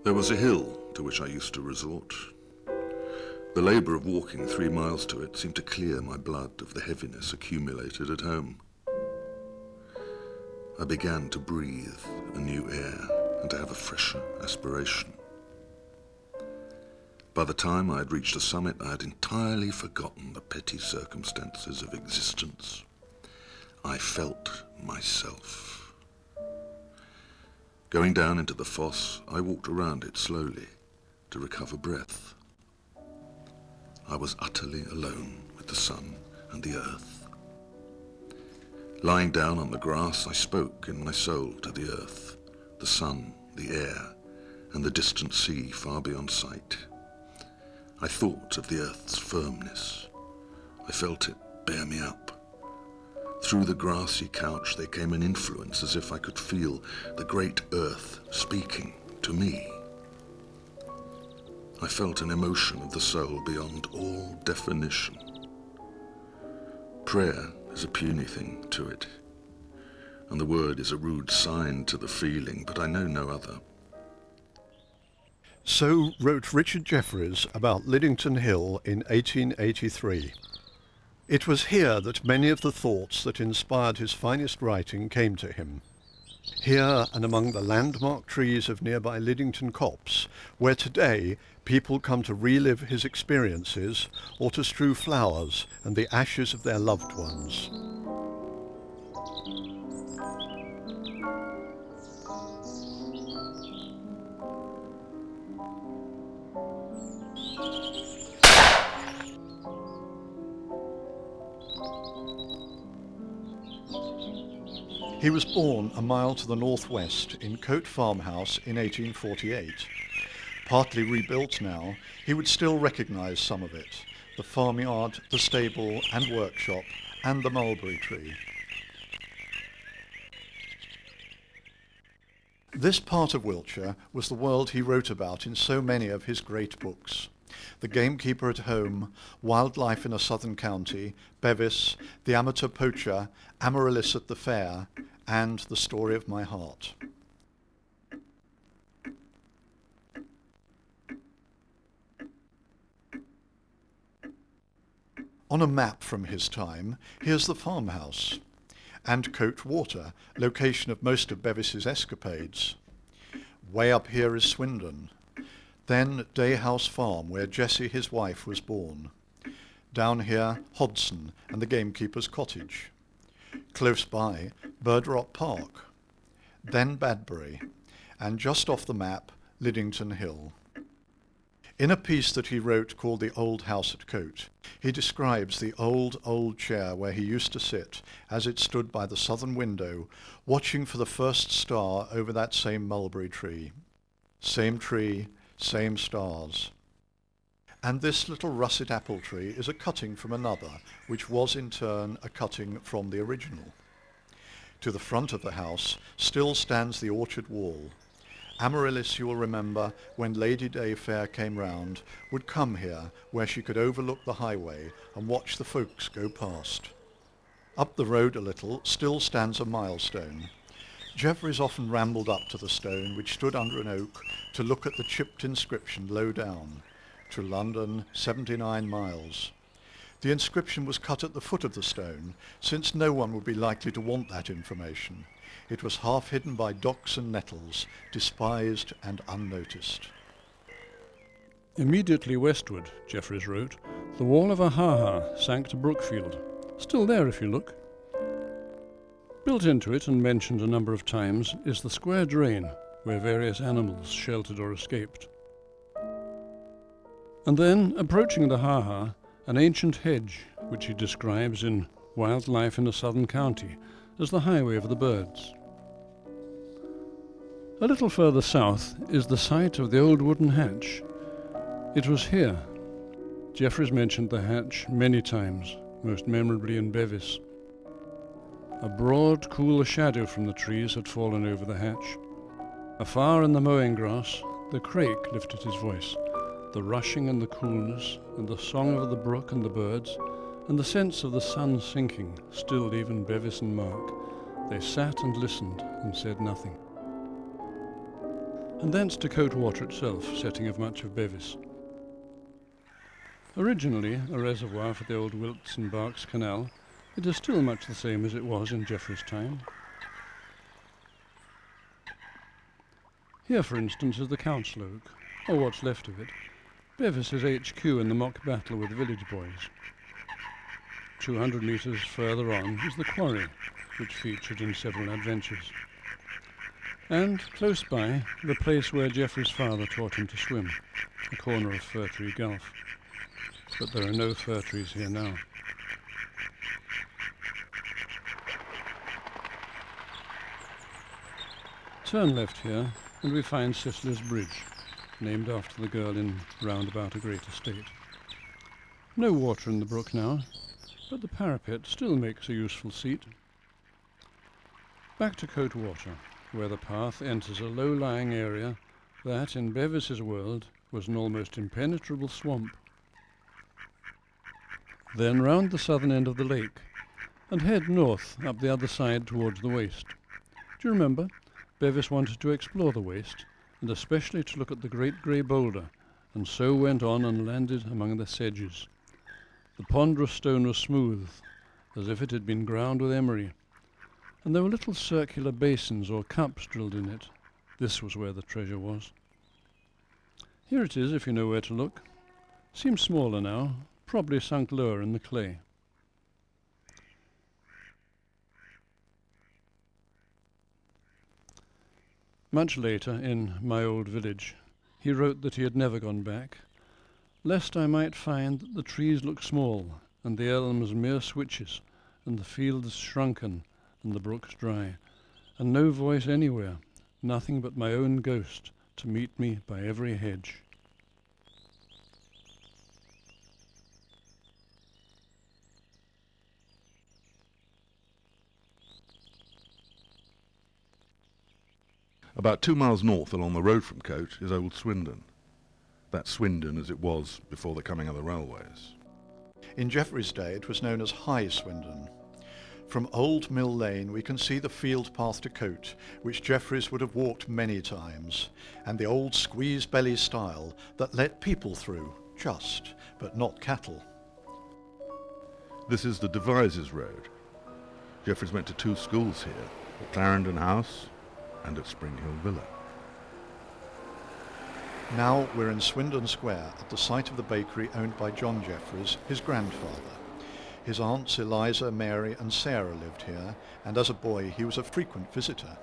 There was a hill to which I used to resort. The labour of walking 3 miles to it seemed to clear my blood of the heaviness accumulated at home. I began to breathe a new air and to have a fresher aspiration. By the time I had reached the summit, I had entirely forgotten the petty circumstances of existence. I felt myself. Going down into the fosse, I walked around it slowly to recover breath. I was utterly alone with the sun and the earth. Lying down on the grass, I spoke in my soul to the earth, the sun, the air, and the distant sea far beyond sight. I thought of the earth's firmness. I felt it bear me up. Through the grassy couch there came an influence as if I could feel the great earth speaking to me. I felt an emotion of the soul beyond all definition. Prayer is a puny thing to it, and the word is a rude sign to the feeling, but I know no other. So wrote Richard Jefferies about Liddington Hill in 1883. It was here that many of the thoughts that inspired his finest writing came to him. Here and among the landmark trees of nearby Liddington Copse, where today people come to relive his experiences or to strew flowers and the ashes of their loved ones. He was born a mile to the northwest in Cote Farmhouse in 1848. Partly rebuilt now, he would still recognise some of it: the farmyard, the stable and workshop, and the mulberry tree. This part of Wiltshire was the world he wrote about in so many of his great books: The Gamekeeper at Home, Wildlife in a Southern County, Bevis, The Amateur Poacher, Amaryllis at the Fair, and The Story of My Heart. On a map from his time, here's the farmhouse, and Cote Water, location of most of Bevis's escapades. Way up here is Swindon, then Day House Farm, where Jessie, his wife, was born. Down here, Hodson and the gamekeeper's cottage. Close by, Birdrock Park, then Badbury, and just off the map, Liddington Hill. In a piece that he wrote called The Old House at Cote, he describes the old chair where he used to sit as it stood by the southern window, watching for the first star over that same mulberry tree. Same tree, same stars. And this little russet apple tree is a cutting from another, which was in turn a cutting from the original. To the front of the house still stands the orchard wall. Amaryllis, you will remember, when Lady Day Fair came round, would come here where she could overlook the highway and watch the folks go past. Up the road a little still stands a milestone. Jefferies often rambled up to the stone, which stood under an oak, to look at the chipped inscription low down: to London 79 miles. The inscription was cut at the foot of the stone, since no one would be likely to want that information. It was half hidden by docks and nettles, despised and unnoticed. Immediately westward, Jefferies wrote, the wall of Ahaha sank to Brookfield. Still there if you look. Built into it and mentioned a number of times is the square drain where various animals sheltered or escaped. And then, approaching the Haha, an ancient hedge, which he describes in Wildlife in a Southern County as the highway of the birds. A little further south is the site of the old wooden hatch. It was here. Jefferies mentioned the hatch many times, most memorably in Bevis. A broad, cool shadow from the trees had fallen over the hatch. Afar in the mowing grass, the crake lifted his voice. The rushing and the coolness, and the song of the brook and the birds, and the sense of the sun sinking stilled even Bevis and Mark. They sat and listened and said nothing. and thence to Coate Water itself, setting of much of Bevis. Originally a reservoir for the old Wilts and Berks Canal, it is still much the same as it was in Jefferies' time. Here, for instance, is the Council Oak, or what's left of it, Bevis's HQ in the mock battle with village boys. 200 metres further on is the quarry, which featured in several adventures. And close by, the place where Jefferies' father taught him to swim, a corner of Fir Tree Gulf. But there are no fir trees here now. Turn left here, and we find Cicely's Bridge, named after the girl in Roundabout a Great Estate. No water in the brook now, but the parapet still makes a useful seat. Back to Coate Water, where the path enters a low-lying area that, in Bevis's world, was an almost impenetrable swamp. Then round the southern end of the lake, and head north up the other side towards the waste. Do you remember? Bevis wanted to explore the waste, and especially to look at the great grey boulder, and so went on and landed among the sedges. The ponderous stone was smooth, as if it had been ground with emery, and there were little circular basins or cups drilled in it. This was where the treasure was. Here it is, if you know where to look. Seems smaller now, probably sunk lower in the clay. Much later, in My Old Village, he wrote that he had never gone back, lest I might find that the trees look small, and the elms mere switches, and the fields shrunken, and the brooks dry, and no voice anywhere, nothing but my own ghost to meet me by every hedge. About 2 miles north along the road from Coate is Old Swindon. That's Swindon as it was before the coming of the railways. In Jefferies' day it was known as High Swindon. From Old Mill Lane we can see the field path to Coate, which Jefferies would have walked many times, and the old squeeze-belly style that let people through, just, but not cattle. This is the Devises Road. Jefferies went to 2 schools here, at Clarendon House and at Spring Hill Villa. Now we're in Swindon Square at the site of the bakery owned by John Jefferies, his grandfather. His aunts Eliza, Mary and Sarah lived here, and as a boy he was a frequent visitor.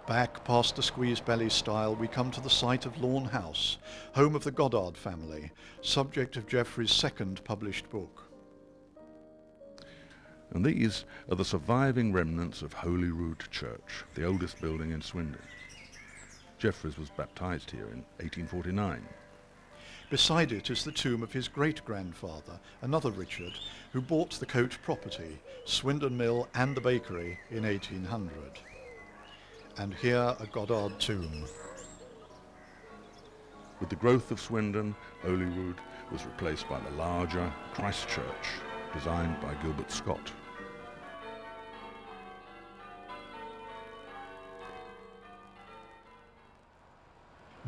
Back past the squeeze-belly style we come to the site of Lawn House, home of the Goddard family, subject of Jefferies' second published book. And these are the surviving remnants of Holyrood Church, the oldest building in Swindon. Jefferies was baptised here in 1849. Beside it is the tomb of his great-grandfather, another Richard, who bought the Coate property, Swindon Mill and the bakery in 1800. And here a Goddard tomb. With the growth of Swindon, Holyrood was replaced by the larger Christ Church, designed by Gilbert Scott.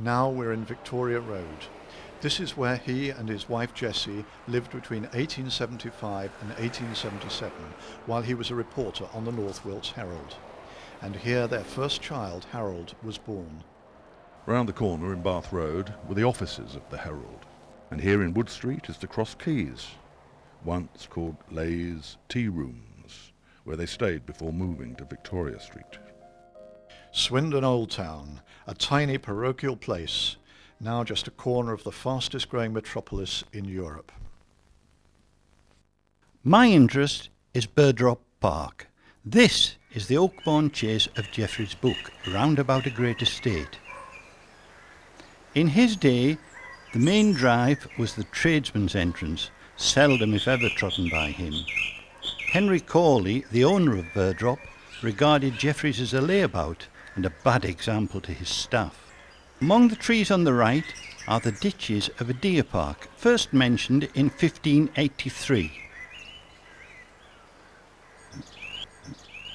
Now we're in Victoria Road. This is where he and his wife Jessie lived between 1875 and 1877, while he was a reporter on the North Wilts Herald. And here their first child, Harold, was born. Round the corner in Bath Road were the offices of the Herald, and here in Wood Street is the Cross Keys, once called Lay's Tea Rooms, where they stayed before moving to Victoria Street. Swindon Old Town, a tiny parochial place, now just a corner of the fastest growing metropolis in Europe. My interest is Birdrop Park. This is the Oakbourne chase of Jefferies' book, Roundabout a Great Estate. In his day, the main drive was the tradesman's entrance, seldom if ever trodden by him. Henry Corley, the owner of Birdrop, regarded Jefferies as a layabout and a bad example to his staff. Among the trees on the right are the ditches of a deer park, first mentioned in 1583.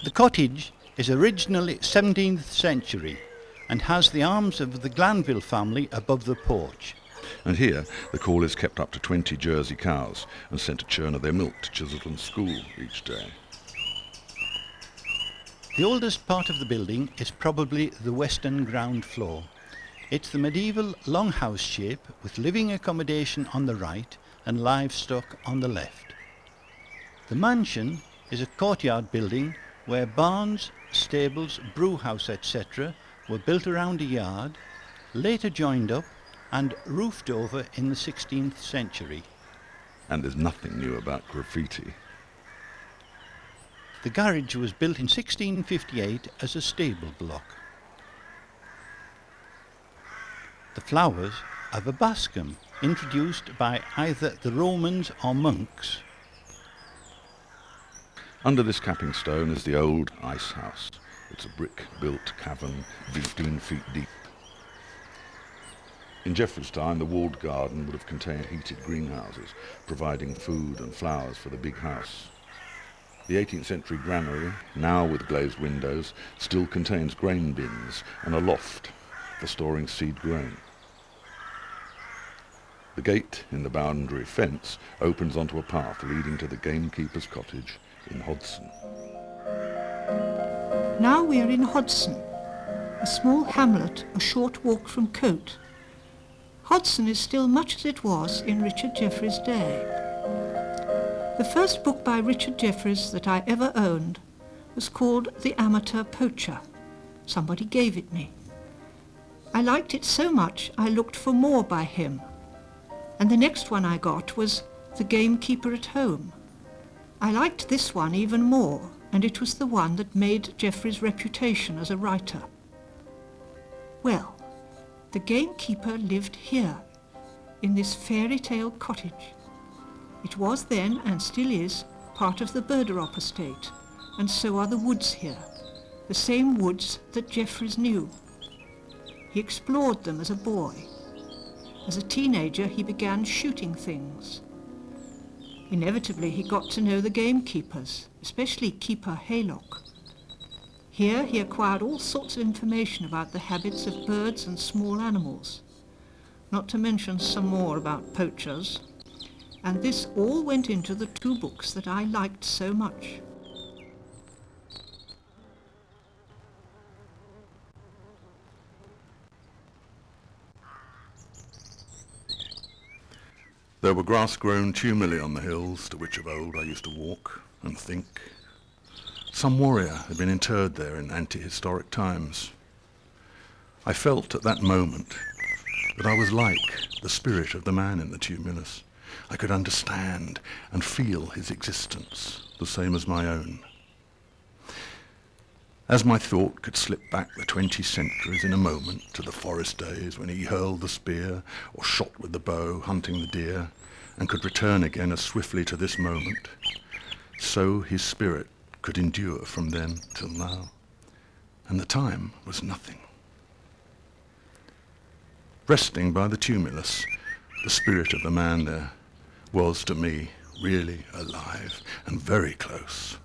The cottage is originally 17th century and has the arms of the Glanville family above the porch. And here the call is kept up to 20 Jersey cows and sent a churn of their milk to Chiselton School each day. The oldest part of the building is probably the western ground floor. It's the medieval longhouse shape with living accommodation on the right and livestock on the left. The mansion is a courtyard building where barns, stables, brewhouse etc. were built around a yard, later joined up and roofed over in the 16th century. And there's nothing new about graffiti. The garage was built in 1658 as a stable block. The flowers are verbascum, introduced by either the Romans or monks. Under this capping stone is the old ice house. It's a brick-built cavern 15 feet deep. In Jefferies' time, the walled garden would have contained heated greenhouses, providing food and flowers for the big house. The 18th century granary, now with glazed windows, still contains grain bins and a loft for storing seed grain. The gate in the boundary fence opens onto a path leading to the gamekeeper's cottage in Hodson. Now we are in Hodson, a small hamlet a short walk from Cote. Hodson is still much as it was in Richard Jefferies' day. The first book by Richard Jefferies that I ever owned was called The Amateur Poacher. Somebody gave it me. I liked it so much I looked for more by him, and the next one I got was The Gamekeeper at Home. I liked this one even more, and it was the one that made Jefferies' reputation as a writer. Well, the gamekeeper lived here, in this fairy tale cottage. It was then, and still is, part of the Burderop estate, and so are the woods here, the same woods that Jefferies knew. He explored them as a boy. As a teenager, he began shooting things. Inevitably, he got to know the gamekeepers, especially Keeper Haylock. Here he acquired all sorts of information about the habits of birds and small animals, not to mention some more about poachers, and this all went into the two books that I liked so much. There were grass-grown tumuli on the hills to which of old I used to walk and think. Some warrior had been interred there in anti-historic times. I felt at that moment that I was like the spirit of the man in the tumulus. I could understand and feel his existence, the same as my own. As my thought could slip back the 20 centuries in a moment to the forest days when he hurled the spear or shot with the bow, hunting the deer, and could return again as swiftly to this moment, so his spirit could endure from then till now, and the time was nothing. Resting by the tumulus, the spirit of the man there was to me really alive and very close.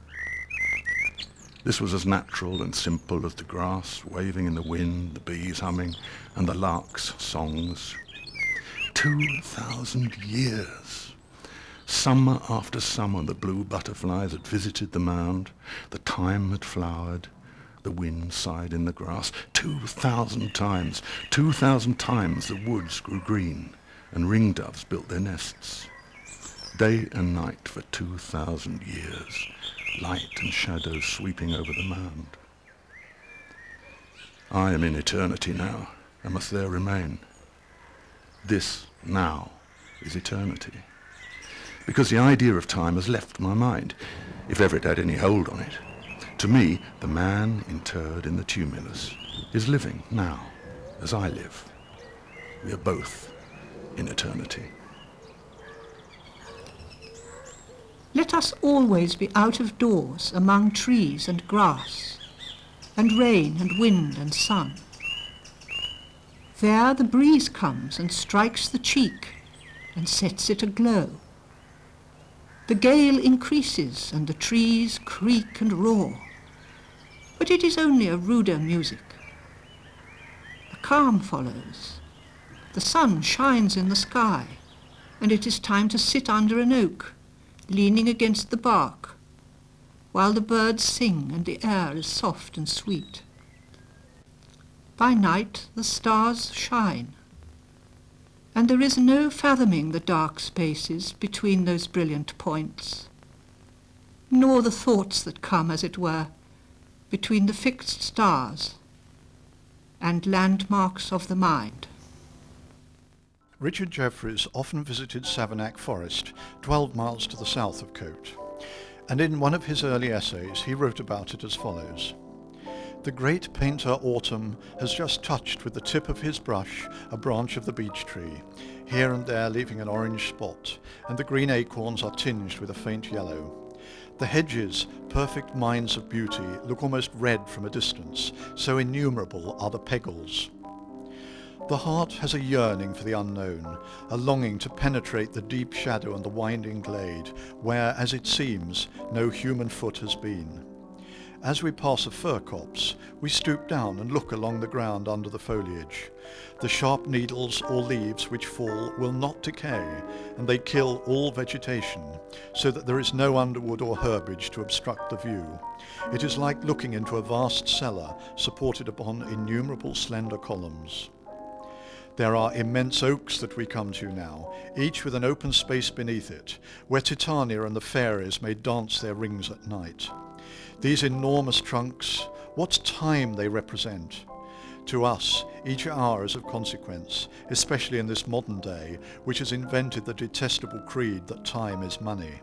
This was as natural and simple as the grass waving in the wind, the bees humming, and the lark's songs. 2,000 years. Summer after summer the blue butterflies had visited the mound, the thyme had flowered, the wind sighed in the grass. 2,000 times the woods grew green and ringdoves built their nests. Day and night for 2,000 years. Light and shadows sweeping over the mound. I am in eternity now, and must there remain. This now is eternity. Because the idea of time has left my mind, if ever it had any hold on it. To me, the man interred in the tumulus is living now, as I live. We are both in eternity. Let us always be out of doors among trees and grass, and rain and wind and sun. There the breeze comes and strikes the cheek and sets it aglow. The gale increases and the trees creak and roar, but it is only a ruder music. A calm follows. The sun shines in the sky, and it is time to sit under an oak, leaning against the bark, while the birds sing and the air is soft and sweet. By night the stars shine, and there is no fathoming the dark spaces between those brilliant points, nor the thoughts that come, as it were, between the fixed stars and landmarks of the mind. Richard Jefferies often visited Savernake Forest, 12 miles to the south of Cote, and in one of his early essays he wrote about it as follows. The great painter Autumn has just touched with the tip of his brush a branch of the beech tree, here and there leaving an orange spot, and the green acorns are tinged with a faint yellow. The hedges, perfect mines of beauty, look almost red from a distance, so innumerable are the pegels. The heart has a yearning for the unknown, a longing to penetrate the deep shadow and the winding glade, where, as it seems, no human foot has been. As we pass a fir copse, we stoop down and look along the ground under the foliage. The sharp needles or leaves which fall will not decay, and they kill all vegetation, so that there is no underwood or herbage to obstruct the view. It is like looking into a vast cellar supported upon innumerable slender columns. There are immense oaks that we come to now, each with an open space beneath it, where Titania and the fairies may dance their rings at night. These enormous trunks, what time they represent! To us, each hour is of consequence, especially in this modern day, which has invented the detestable creed that time is money.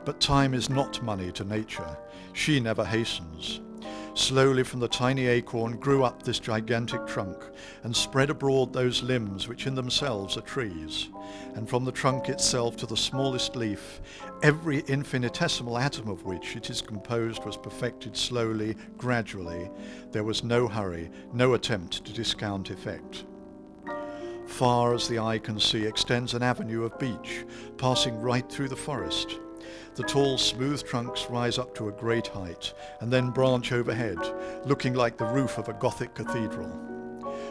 But time is not money to nature. She never hastens. Slowly from the tiny acorn grew up this gigantic trunk, and spread abroad those limbs which in themselves are trees. And from the trunk itself to the smallest leaf, every infinitesimal atom of which it is composed was perfected slowly, gradually. There was no hurry, no attempt to discount effect. Far as the eye can see extends an avenue of beech, passing right through the forest. The tall, smooth trunks rise up to a great height, and then branch overhead, looking like the roof of a Gothic cathedral.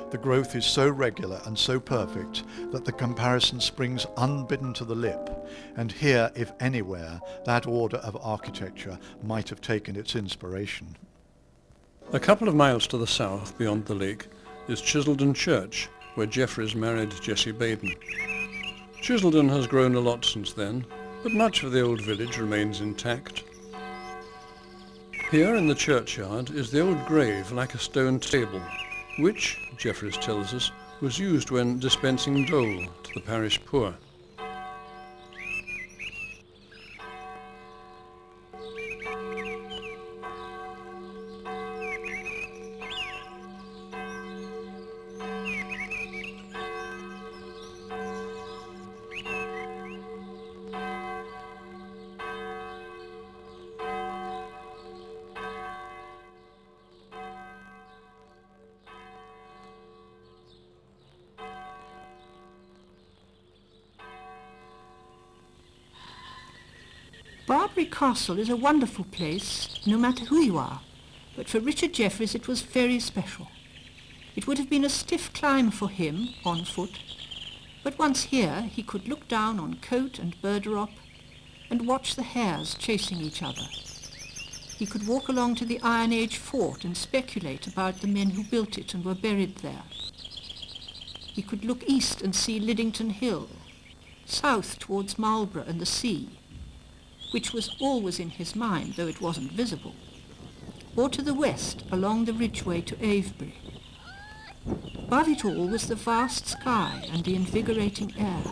The growth is so regular and so perfect that the comparison springs unbidden to the lip, and here, if anywhere, that order of architecture might have taken its inspiration. A couple of miles to the south, beyond the lake, is Chiseldon Church, where Jefferies married Jessie Baden. Chiseldon has grown a lot since then, but much of the old village remains intact. Here in the churchyard is the old grave like a stone table, which, Jefferies tells us, was used when dispensing dole to the parish poor. Barbary Castle is a wonderful place, no matter who you are, but for Richard Jefferies it was very special. It would have been a stiff climb for him, on foot, but once here he could look down on Cote and Berderop and watch the hares chasing each other. He could walk along to the Iron Age fort and speculate about the men who built it and were buried there. He could look east and see Liddington Hill, south towards Marlborough and the sea, which was always in his mind, though it wasn't visible, or to the west along the ridgeway to Avebury. Above it all was the vast sky and the invigorating air.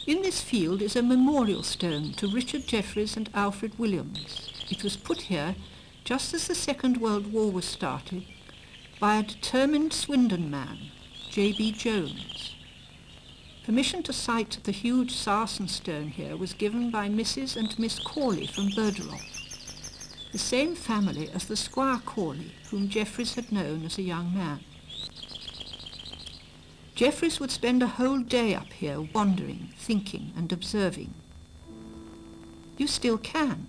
In this field is a memorial stone to Richard Jefferies and Alfred Williams. It was put here just as the Second World War was started by a determined Swindon man, J.B. Jones. Permission to site the huge sarsen stone here was given by Mrs. and Miss Corley from Berderop, the same family as the Squire Corley, whom Jefferies had known as a young man. Jefferies would spend a whole day up here wandering, thinking and observing. You still can.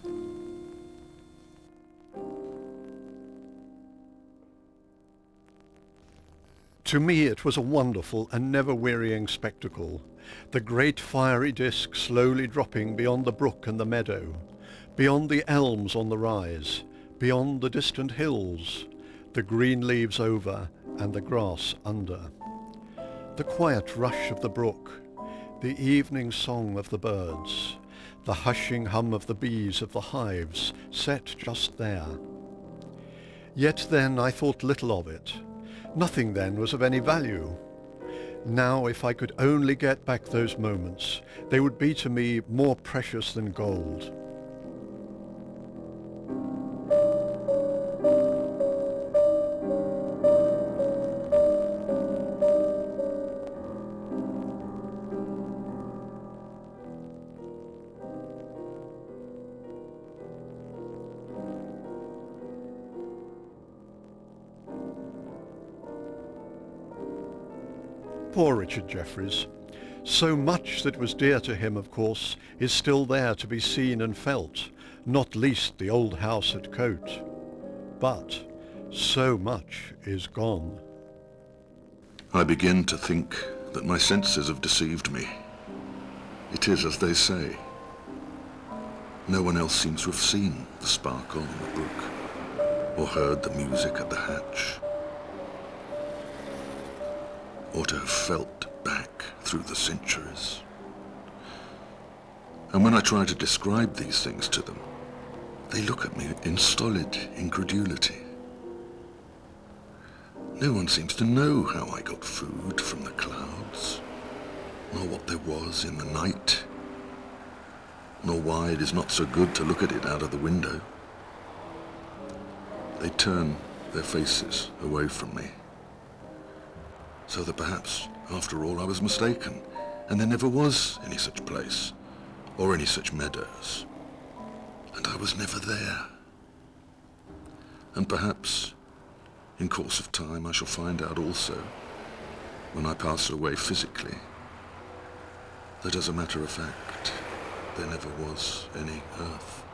To me it was a wonderful and never-wearying spectacle, the great fiery disk slowly dropping beyond the brook and the meadow, beyond the elms on the rise, beyond the distant hills, the green leaves over and the grass under. The quiet rush of the brook, the evening song of the birds, the hushing hum of the bees of the hives set just there. Yet then I thought little of it. Nothing then was of any value. Now if I could only get back those moments, they would be to me more precious than gold. Poor Richard Jefferies. So much that was dear to him, of course, is still there to be seen and felt, not least the old house at Cote. But so much is gone. I begin to think that my senses have deceived me. It is as they say. No one else seems to have seen the sparkle in the brook, or heard the music at the hatch, or to have felt back through the centuries. And when I try to describe these things to them, they look at me in stolid incredulity. No one seems to know how I got food from the clouds, nor what there was in the night, nor why it is not so good to look at it out of the window. They turn their faces away from me, so that perhaps, after all, I was mistaken, and there never was any such place, or any such meadows, and I was never there. And perhaps, in course of time, I shall find out also, when I pass away physically, that as a matter of fact, there never was any earth.